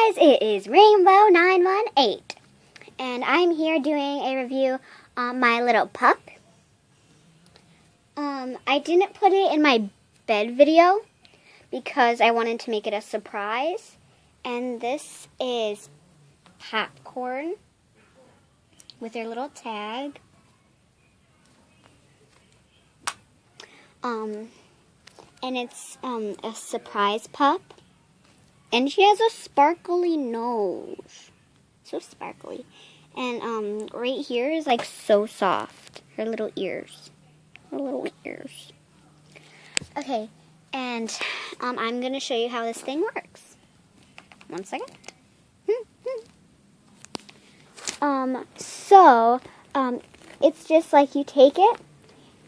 guys, it is Rainbow 918, and I'm here doing a review on my little pup. I didn't put it in my bed video because I wanted to make it a surprise, and this is Popcorn with their little tag. And it's a surprise pup. And she has a sparkly nose. So sparkly. And right here is like so soft. Her little ears. Her little ears. Okay, and I'm going to show you how this thing works. 1 second. It's just like you take it,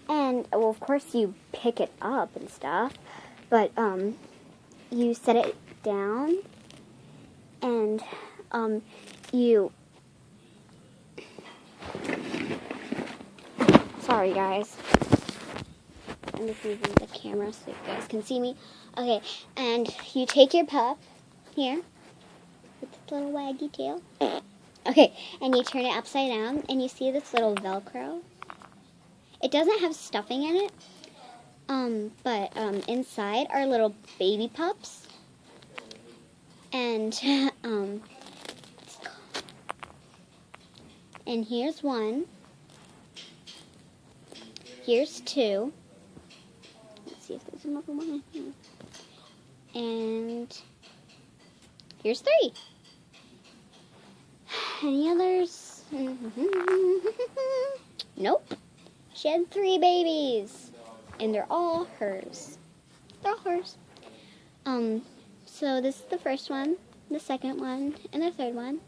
and, well, of course you pick it up and stuff, but, you set it down, and, sorry guys, I'm just moving the camera so you guys can see me. Okay, and you take your pup, here, with this little waggy tail. Okay, and you turn it upside down, and you see this little Velcro. It doesn't have stuffing in it, but inside are little baby pups. And, and here's one. Here's two. Let's see if there's another one in here. And here's three. Any others? Nope. She had 3 babies. And they're all hers. They're all hers. So this is the first one, the second one, and the third one.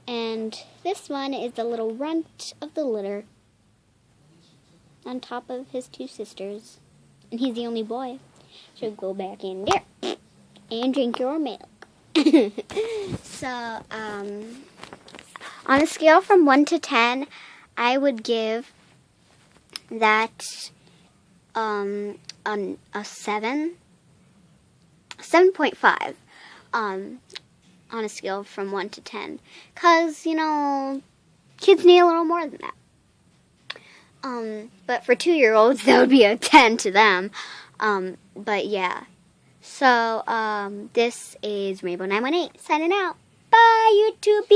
And this one is the little runt of the litter. On top of his 2 sisters. And he's the only boy. So go back in there. And drink your milk. So, on a scale from 1 to 10, I would give that a 7, 7.5 on a scale from 1 to 10. Because, you know, kids need a little more than that. But for 2-year-olds, that would be a 10 to them. But yeah. So, this is Rainbow 918 signing out. Bye, YouTube!